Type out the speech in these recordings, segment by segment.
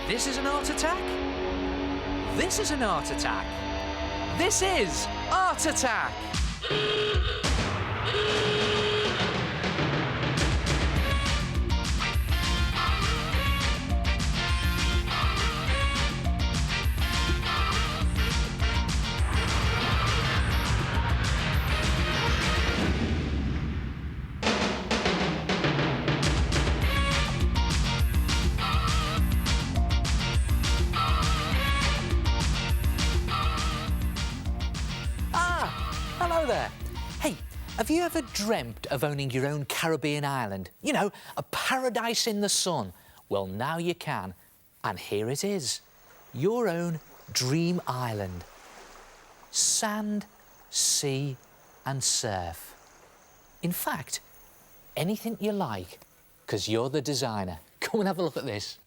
This is an art attack. This is an art attack. This is Art Attack. Hello there. Hey, have you ever dreamt of owning your own Caribbean island? You know, a paradise in the sun. Well, now you can. And here it is. Your own dream island. Sand, sea and surf. In fact, anything you like, because you're the designer. Come and have a look at this.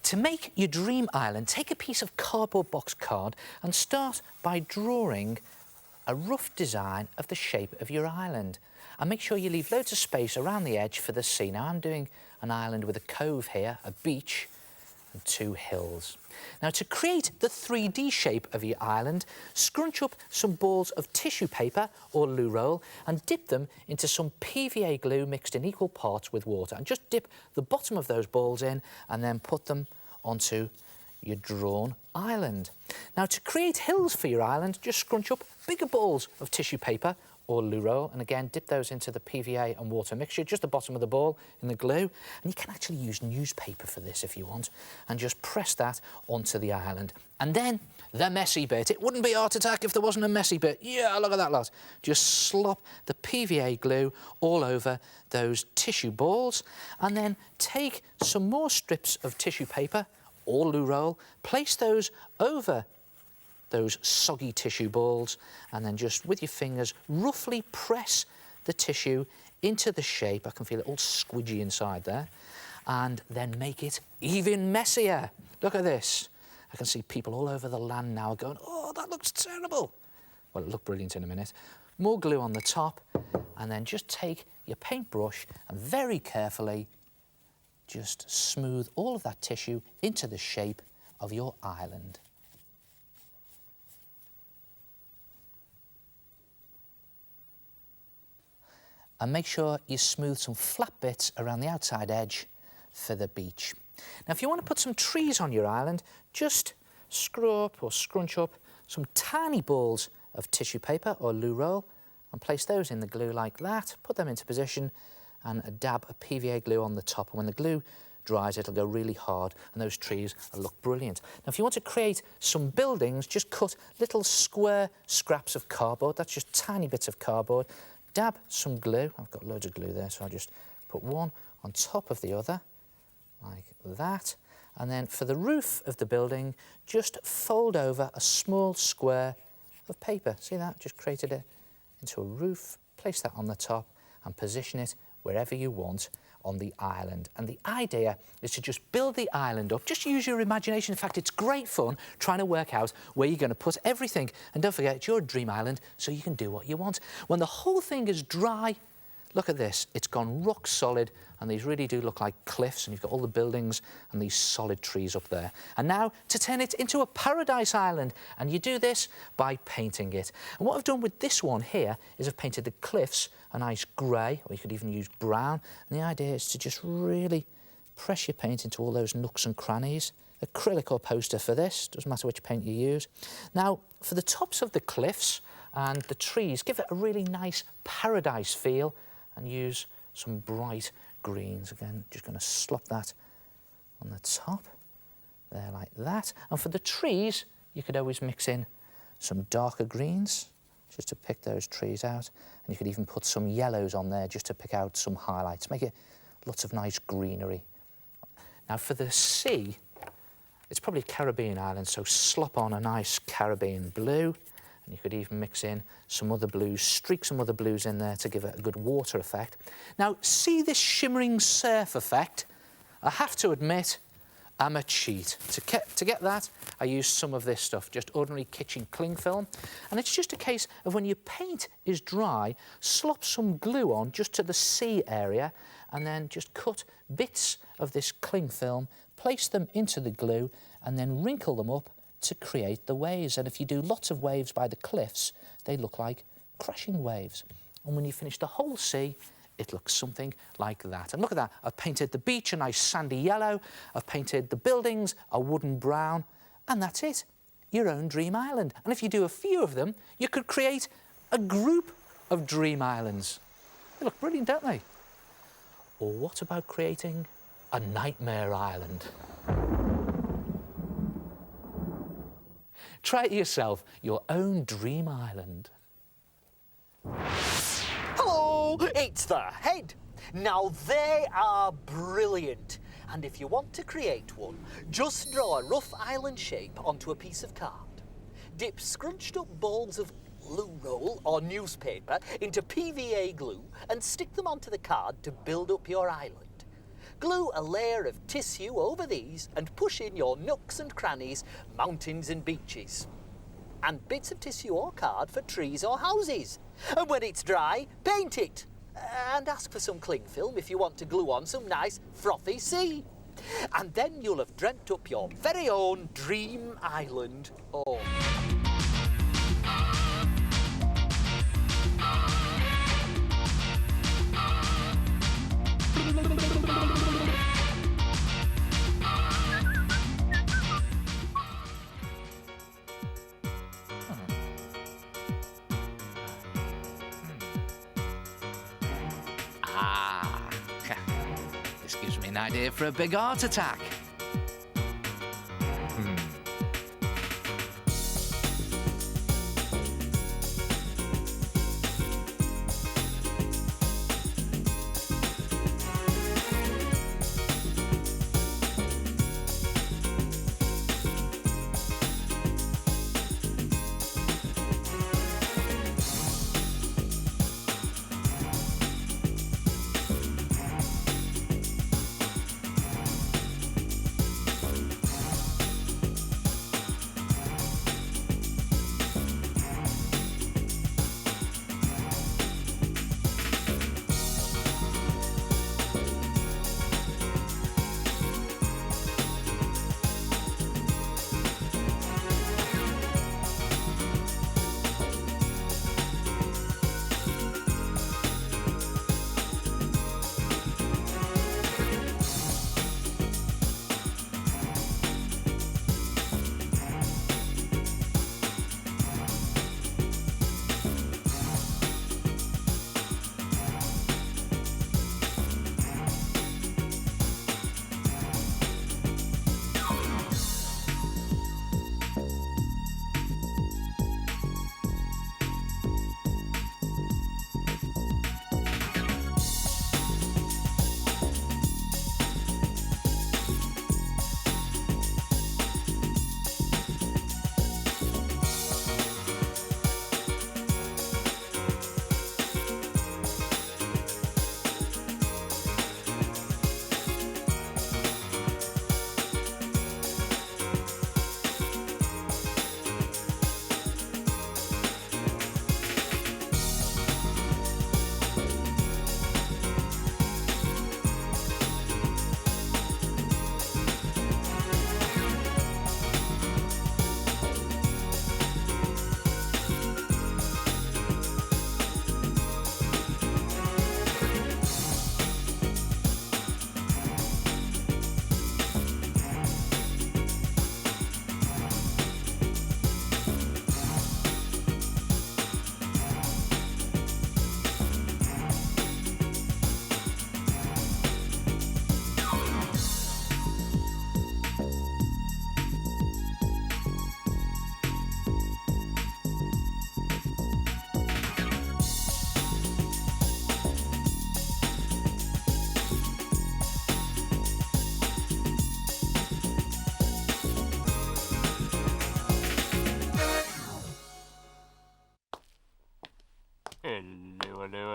To make your dream island, take a piece of cardboard box card and start by drawing a rough design of the shape of your island. And make sure you leave loads of space around the edge for the sea. Now, I'm doing an island with a cove here, a beach, and 2 hills. Now, to create the 3D shape of your island, scrunch up some balls of tissue paper or loo roll and dip them into some PVA glue mixed in equal parts with water. And just dip the bottom of those balls in and then put them onto your drawn island. Now, to create hills for your island, just scrunch up bigger balls of tissue paper or loo roll and again dip those into the PVA and water mixture, just the bottom of the ball in the glue. And you can actually use newspaper for this if you want, and just press that onto the island. And then the messy bit. It wouldn't be Art Attack if there wasn't a messy bit. Yeah, look at that lot. Just slop the PVA glue all over those tissue balls and then take some more strips of tissue paper or loo roll, place those over those soggy tissue balls and then just with your fingers roughly press the tissue into the shape. I can feel it all squidgy inside there. And then make it even messier. Look at this. I can see people all over the land now going, oh, that looks terrible. Well, it'll look brilliant in a minute. More glue on the top and then just take your paintbrush and very carefully just smooth all of that tissue into the shape of your island. And make sure you smooth some flat bits around the outside edge for the beach. Now, if you want to put some trees on your island, just screw up or scrunch up some tiny balls of tissue paper or loo roll and place those in the glue like that, put them into position and dab a PVA glue on the top. And when the glue dries, it'll go really hard and those trees will look brilliant. Now, if you want to create some buildings, just cut little square scraps of cardboard. That's just tiny bits of cardboard. Dab some glue. I've got loads of glue there, so I'll just put one on top of the other, like that. And then for the roof of the building, just fold over a small square of paper. See that? Just created it into a roof. Place that on the top and position it wherever you want on the island. And the idea is to just build the island up. Just use your imagination. In fact, it's great fun trying to work out where you're going to put everything. And don't forget, it's your dream island, so you can do what you want. When the whole thing is dry, look at this. It's gone rock solid, and these really do look like cliffs, and you've got all the buildings and these solid trees up there. And now to turn it into a paradise island, and you do this by painting it. And what I've done with this one here is I've painted the cliffs a nice grey, or you could even use brown. And the idea is to just really press your paint into all those nooks and crannies. Acrylic or poster for this, doesn't matter which paint you use. Now, for the tops of the cliffs and the trees, give it a really nice paradise feel and use some bright greens. Again, just going to slop that on the top, there like that. And for the trees, you could always mix in some darker greens, just to pick those trees out. And you could even put some yellows on there just to pick out some highlights, make it lots of nice greenery. Now for the sea, it's probably a Caribbean island, so slop on a nice Caribbean blue. And you could even mix in some other blues, streak some other blues in there to give it a good water effect. Now, see this shimmering surf effect? I have to admit, I'm a cheat. To get that, I used some of this stuff, just ordinary kitchen cling film. And it's just a case of when your paint is dry, slop some glue on just to the sea area and then just cut bits of this cling film, place them into the glue, and then wrinkle them up to create the waves. And if you do lots of waves by the cliffs, they look like crashing waves. And when you finish the whole sea, it looks something like that. And look at that, I've painted the beach a nice sandy yellow, I've painted the buildings a wooden brown, and that's it, your own dream island. And if you do a few of them, you could create a group of dream islands. They look brilliant, don't they? Or what about creating a nightmare island? Try it yourself, your own dream island. Hello, it's the Head. Now they are brilliant. And if you want to create one, just draw a rough island shape onto a piece of card. Dip scrunched up balls of glue roll or newspaper into PVA glue and stick them onto the card to build up your island. Glue a layer of tissue over these and push in your nooks and crannies, mountains and beaches. And bits of tissue or card for trees or houses. And when it's dry, paint it. And ask for some cling film if you want to glue on some nice frothy sea. And then you'll have dreamt up your very own dream island. Oh. This gives me an idea for a big art attack.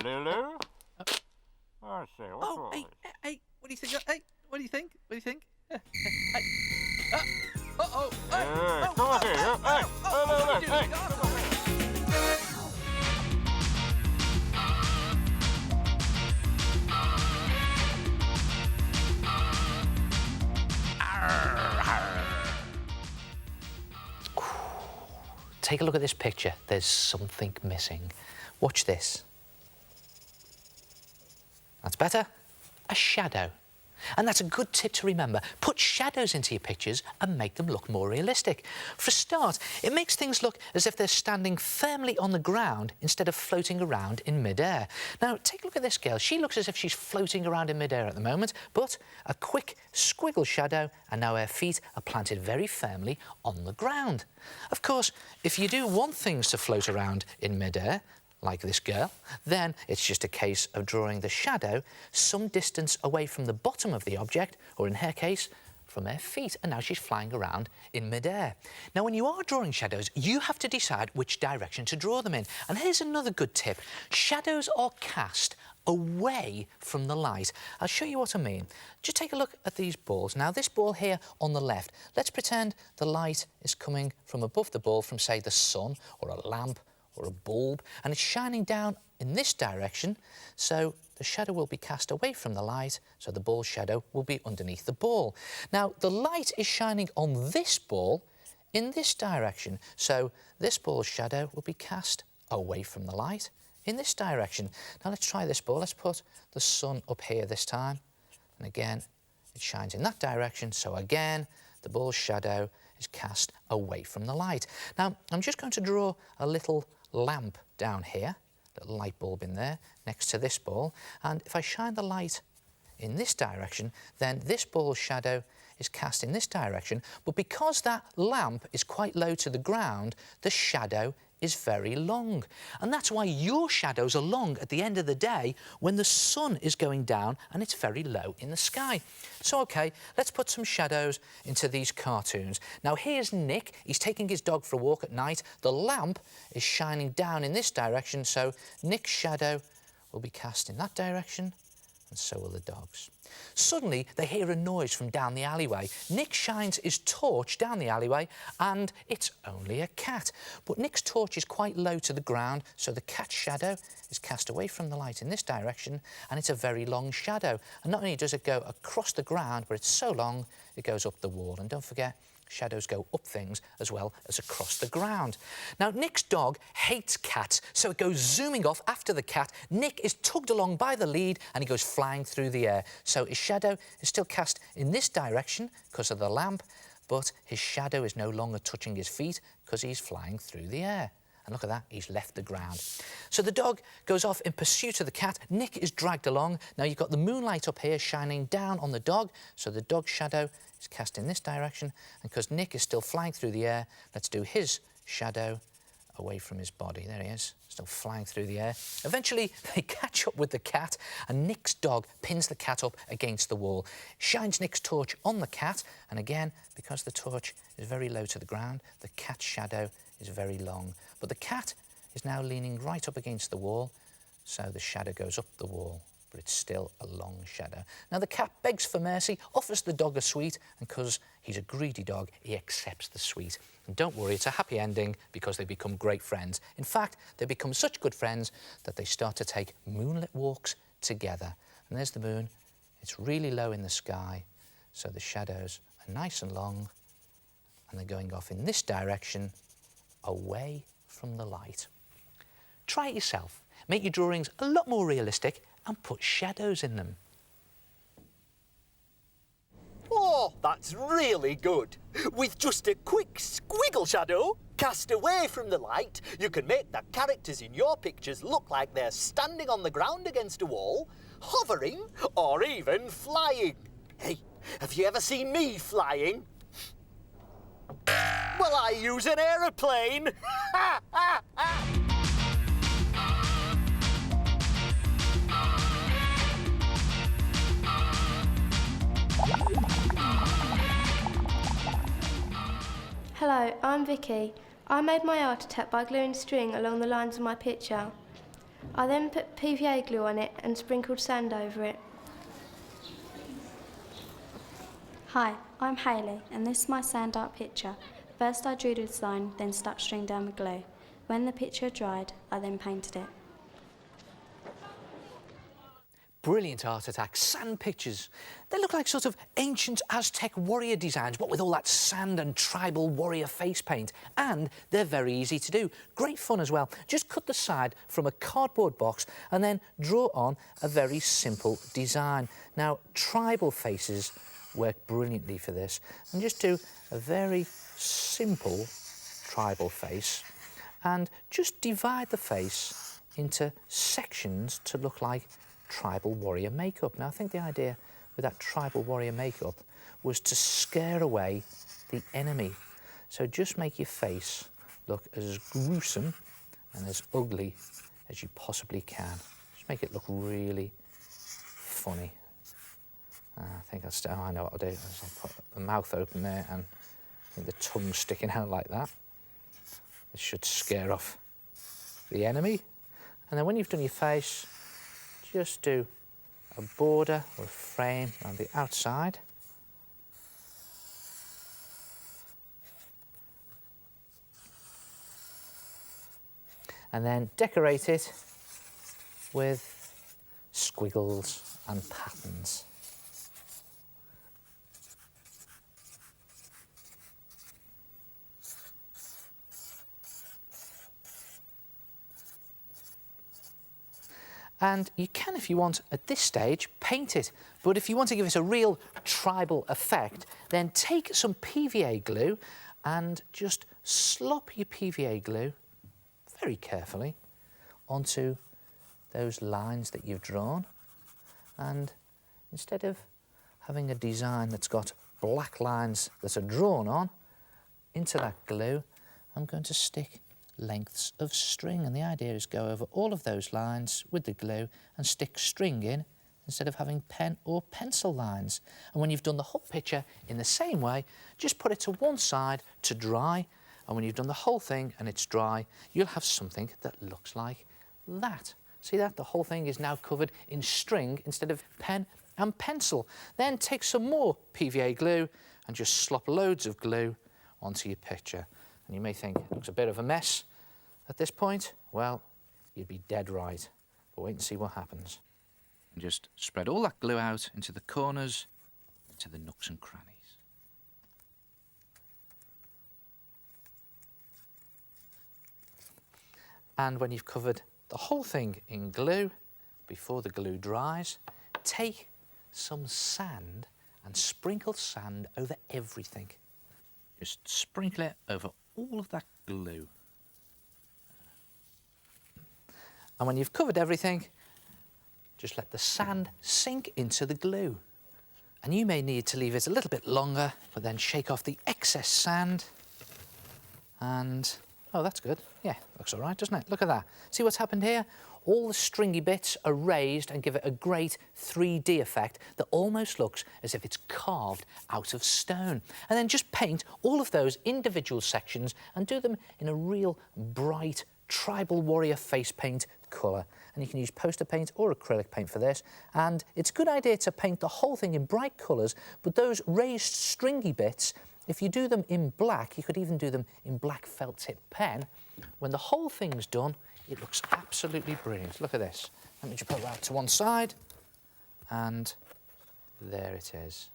Hello. I say, what's wrong? Hey, what do you think? Hey, what do you think? What do you think? Hey. Uh-oh. Hey, come on here. Hey, look, hey. take a look at this picture. There's something missing. Watch this. That's better. A shadow. And that's a good tip to remember. Put shadows into your pictures and make them look more realistic. For a start, it makes things look as if they're standing firmly on the ground instead of floating around in mid-air. Now, take a look at this girl. She looks as if she's floating around in mid-air at the moment, but a quick squiggle shadow, and now her feet are planted very firmly on the ground. Of course, if you do want things to float around in mid-air, like this girl, then it's just a case of drawing the shadow some distance away from the bottom of the object, or in her case, from her feet, and now she's flying around in mid-air. Now, when you are drawing shadows, you have to decide which direction to draw them in. And here's another good tip. Shadows are cast away from the light. I'll show you what I mean. Just take a look at these balls. Now, this ball here on the left, let's pretend the light is coming from above the ball from, say, the sun or a lamp or a bulb, and it's shining down in this direction, so the shadow will be cast away from the light, so the ball's shadow will be underneath the ball. Now, the light is shining on this ball in this direction, so this ball's shadow will be cast away from the light in this direction. Now, let's try this ball. Let's put the sun up here this time, and again, it shines in that direction, so again, the ball's shadow is cast away from the light. Now, I'm just going to draw a little lamp down here, little light bulb in there next to this ball, and if I shine the light in this direction, then this ball's shadow is cast in this direction, but because that lamp is quite low to the ground, the shadow is very long. And that's why your shadows are long at the end of the day when the sun is going down and it's very low in the sky. So, OK, let's put some shadows into these cartoons. Now, here's Nick. He's taking his dog for a walk at night. The lamp is shining down in this direction, so Nick's shadow will be cast in that direction, and so will the dog's. Suddenly, they hear a noise from down the alleyway. Nick shines his torch down the alleyway, and it's only a cat. But Nick's torch is quite low to the ground, so the cat's shadow is cast away from the light in this direction, and it's a very long shadow. And not only does it go across the ground, but it's so long, it goes up the wall. And don't forget, shadows go up things as well as across the ground. Now, Nick's dog hates cats, so it goes zooming off after the cat. Nick is tugged along by the lead and he goes flying through the air. So his shadow is still cast in this direction because of the lamp, but his shadow is no longer touching his feet because he's flying through the air. And look at that, he's left the ground. So the dog goes off in pursuit of the cat. Nick is dragged along. Now, you've got the moonlight up here shining down on the dog, so the dog's shadow is cast in this direction. And because Nick is still flying through the air, let's do his shadow away from his body. There he is, still flying through the air. Eventually, they catch up with the cat, and Nick's dog pins the cat up against the wall, shines Nick's torch on the cat, and again, because the torch is very low to the ground, the cat's shadow is very long. But the cat is now leaning right up against the wall, so the shadow goes up the wall, but it's still a long shadow. Now, the cat begs for mercy, offers the dog a sweet, and because he's a greedy dog, he accepts the sweet. And don't worry, it's a happy ending because they become great friends. In fact, they become such good friends that they start to take moonlit walks together. And there's the moon. It's really low in the sky, so the shadows are nice and long, and they're going off in this direction, away from the light. Try it yourself. Make your drawings a lot more realistic and put shadows in them. Oh, that's really good. With just a quick squiggle shadow cast away from the light, you can make the characters in your pictures look like they're standing on the ground against a wall, hovering, or even flying. Hey, have you ever seen me flying? Well, I use an aeroplane. Hello, I'm Vicky. I made my art attack by gluing string along the lines of my picture. I then put PVA glue on it and sprinkled sand over it. Hi, I'm Hayley, and this is my sand art picture. First I drew the design, then stuck string down with glue. When the picture dried, I then painted it. brilliant art attack, sand pictures. They look like sort of ancient Aztec warrior designs, what with all that sand and tribal warrior face paint. And they're very easy to do. Great fun as well. Just cut the side from a cardboard box and then draw on a very simple design. Now, tribal faces work brilliantly for this. And just do a very simple tribal face and just divide the face into sections to look like tribal warrior makeup. Now, I think the idea with that tribal warrior makeup was to scare away the enemy. So just make your face look as gruesome and as ugly as you possibly can. Just make it look really funny. I think I know what I'll do. I'll put the mouth open there and the tongue sticking out like that. This should scare off the enemy. And then when you've done your face, just do a border or a frame around the outside. And then decorate it with squiggles and patterns. And you can, if you want, at this stage, paint it. But if you want to give it a real tribal effect, then take some PVA glue and just slop your PVA glue very carefully onto those lines that you've drawn. And instead of having a design that's got black lines that are drawn on into that glue, I'm going to stick lengths of string, and the idea is go over all of those lines with the glue and stick string in instead of having pen or pencil lines. And when you've done the whole picture in the same way, just put it to one side to dry, and when you've done the whole thing and it's dry, you'll have something that looks like that. See that? The whole thing is now covered in string instead of pen and pencil. Then take some more PVA glue and just slop loads of glue onto your picture. And you may think it looks a bit of a mess at this point. Well, you'd be dead right. But wait and see what happens. And just spread all that glue out into the corners, into the nooks and crannies. And when you've covered the whole thing in glue, before the glue dries, take some sand and sprinkle sand over everything. Just sprinkle it over all of that glue. And when you've covered everything, just let the sand sink into the glue. And you may need to leave it a little bit longer, but then shake off the excess sand. And, oh, that's good. Yeah, looks all right, doesn't it? Look at that. See what's happened here? All the stringy bits are raised and give it a great 3D effect that almost looks as if it's carved out of stone. And then just paint all of those individual sections and do them in a real bright tribal warrior face paint colour. And you can use poster paint or acrylic paint for this. And it's a good idea to paint the whole thing in bright colours, but those raised stringy bits, if you do them in black, you could even do them in black felt tip pen. When the whole thing's done, it looks absolutely brilliant. Look at this. Let me just put that to one side. And there it is.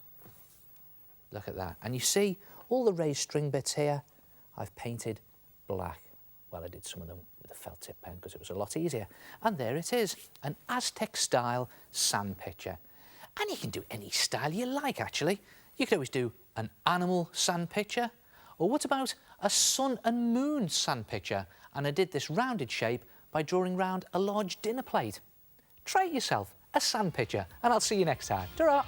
Look at that. And you see all the raised string bits here, I've painted black. Well, I did some of them with a felt tip pen because it was a lot easier. And there it is, an Aztec style sand picture. And you can do any style you like, actually. You could always do an animal sand picture. Or what about a sun and moon sand picture? And I did this rounded shape by drawing round a large dinner plate. Try it yourself, a sand picture, and I'll see you next time. Ta-ra!